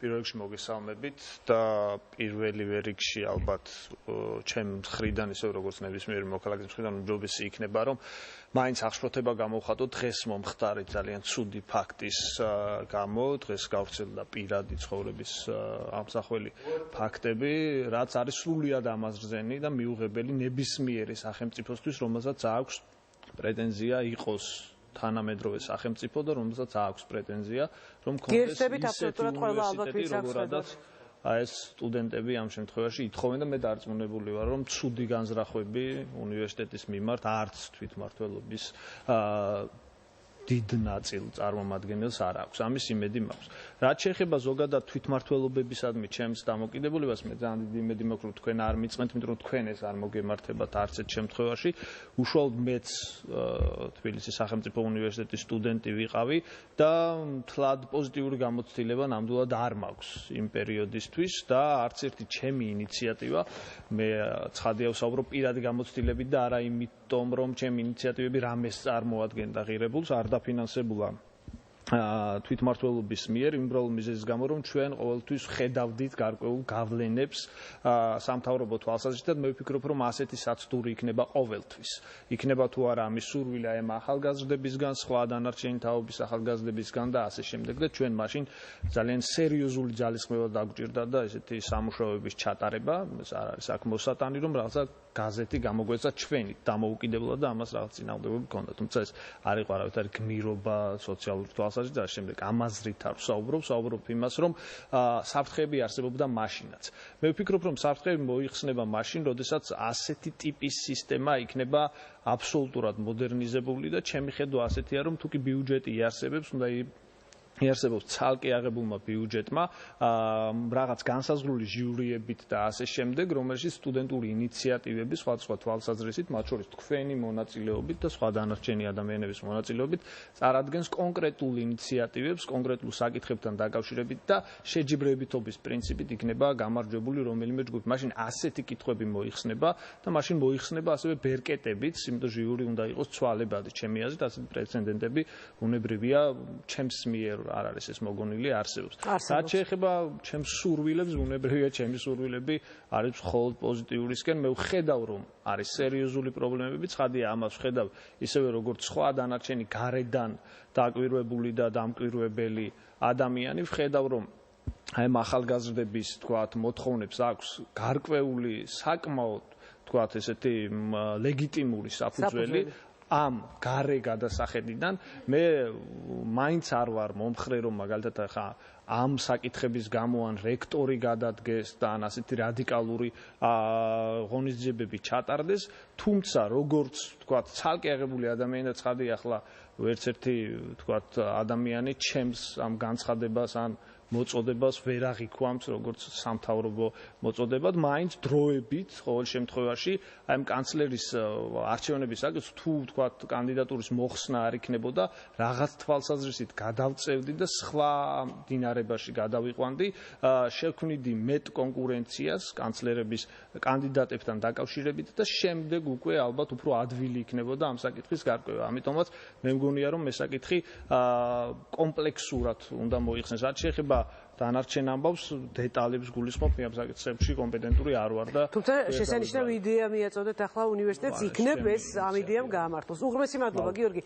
პირველ რიგში მოგესალმებით და პირველივე რიგში ალბათ ჩემ მხრიდან ისე როგორც ნებისმიერი მოქალაქის მხრიდან უმჯობესი იქნება რომ მაინც აღშფოთება გამოვხატოთ დღეს მომხდარი ძალიან ცუდი ფაქტის გამო დღეს გავრცელდა პირადი ცხოვრების ამსახველი ფაქტები რაც არის სრულიად ამაზრზენი და მიუღებელი ნებისმიერი სახელმწიფოსთვის რომელსაც აქვს პრეტენზია იყოს თანამედროვე სახელმწიფო და რომელსაც აქვს პრეტენზია რომ კონდეს ისეთი უნივერსიტეტი როგორადაც ეს სტუდენტები ამ შემთხვევაში ითხოვენ და მე დარწმუნებული ვარ რომ ცუდი განზრახვები უნივერსიტეტის მიმართ არც თვითმმართველობის დიდ ნაწილ წარმომადგენელს არ აქვს ამის იმედი მაქვს რაც შეეხება ზოგადად თვითმმართველობებისადმი ჩემს დამოკიდებულებას მე ძალიან დიდი იმედი მაქვს რომ თქვენ არ მიწყენთ იმიტომ რომ თქვენ ეს არ მოგემართებათ არც ერთ შემთხვევაში უშუალოდ მეც თბილისის სახელმწიფო უნივერსიტეტის სტუდენტი ვიყავი და თლად პოზიტიური გამოცდილება ნამდვილად არ მაქვს იმ პერიოდისთვის და არც ერთი ჩემი ინიციატივა მე ცხადია ვსაუბრობ პირადი გამოცდილებით და არა იმიტომ რომ ჩემი ინიციატივები რამეს წარმოადგენდა ღირებულს არ დაფინანსებულა თვითმმართველობის მიერ იმბრაულ მიზეზის გამო რომ ჩვენ ყოველთვის ხედავდით გარკვეულ გავლენებს სამთავრობო თვალსაზრისით მე ვფიქრობ რომ ასეთი საცდური იქნება ყოველთვის იქნება თუ არა ამის სურვილი აი ამ ახალგაზრდებისგან სხვა დანარჩენი თაობის ახალგაზრდებისგან და ასე შემდეგ და ჩვენ მაშინ ძალიან სერიოზული ძალისხმევა დაგვჭირდა და ესეთი სამუშაოების ჩატარება ეს არ არის აქ მოსატანი რომ რაღაცა გაზეთი გამოგვეცა ჩვენი დამოუკიდებლად და ამას რაღაც წინააღმდეგობები ჰქონდა თუმცა ეს არ იყო არავითარი გმირობა სოციალური თვალსაზრისით და შემდეგ ამაზრით არ ვსაუბრობ იმას რომ საფრთხეები არსებობდა მაშინაც მე ვფიქრობ რომ საფრთხეები მოიხსნება მაშინ როდესაც ასეთი ტიპის სისტემა იქნება აბსოლუტურად მოდერნიზებული და ჩემი ხედვა ასეთია რომ თუკი ბიუჯეტი იარსებებს უნდა იარსებობს ცალკე აღებულმა ბიუჯეტმა რაღაც განსაზღვრული ჟიურიებით და ასე შემდეგ რომელშიც სტუდენტური ინიციატივები სხვადასხვა თვალსაზრისით მათ შორის თქვენი მონაწილეობით და სხვა დანარჩენი ადამიანების მონაწილეობით წარადგენს კონკრეტულ ინიციატივებს კონკრეტულ საკითხებთან დაკავშირებით და შეჯიბრებითობის პრინციპით იქნება გამარჯვებული რომელიმე ჯგუფი მაშინ ასეთი კითხვები მოიხსნება და მაშინ მოიხსნება ასევე ბერკეტებიც იმიტომ ჟიური უნდა იყოს ცვალებადი ჩემი აზრით ასეთი პრეცედენტები უნებრივია ჩემს მიერ არ არის ეს მოგონილი არსებობს. რაც შეეხება ჩემს სურვილებს, უნებრივია ჩემი სურვილები არის მხოლოდ პოზიტიურისკენ. მე ვხედავ რომ არის სერიოზული პრობლემები, ცხადია ამას ვხედავ ისევე როგორც სხვა დანარჩენი გარედან დაკვირვებული და დამკვირვებელი ადამიანი ვხედავ რომ აი ამ ახალგაზრდების თქვათ მოთხოვნებს აქვს გარკვეული საკმაოდ თქვათ ესეთი ლეგიტიმური საფუძველი ამ გარე გადასახედიდან მე მაინც არ ვარ მომხრე რომ მაგალითად ახლა ამ საკითხების გამო ან რექტორი გადადგეს და ან ასეთი რადიკალური ღონისძიებები ჩატარდეს თუმცა როგორც თქვათ ცალკე აღებული ადამიანი და ცხადია ახლა ვერც ერთი თქვათ ადამიანი ჩემს ამ განცხადებას ან მოწოდებას ვერ აღიქვამს როგორც სამთავრობო მოწოდებად მაინც დროებით ყოველ შემთხვევაში აი ამ კანცლერის არჩევნების საკითხს თუ თქვათ კანდიდატურის მოხსნა არ იქნებოდა რაღაც თვალსაზრისით გადავწევდი და სხვა დინარებაში გადავიყვანდი შევქმნიდი მეტ კონკურენციას კანცლერების კანდიდატებთან დაკავშირებით და შემდეგ უკვე ალბათ უფრო ადვილი იქნებოდა ამ საკითხის გარკვევა ამიტომაც მე მგონია რომ ეს საკითხი კომპლექსურად უნდა მოიხსნას რაც შეეხება დანარჩენ ამბავს დეტალებს გულისხმობ ამ საკითხებში კომპეტენტური არ ვარ და თუმცა შესანიშნავი იდეა მიაწოდეთ ახლა უნივერსიტეტს იქნებ ეს ამ იდეამ გაამართლოს უღრმესი მადლობა გიორგი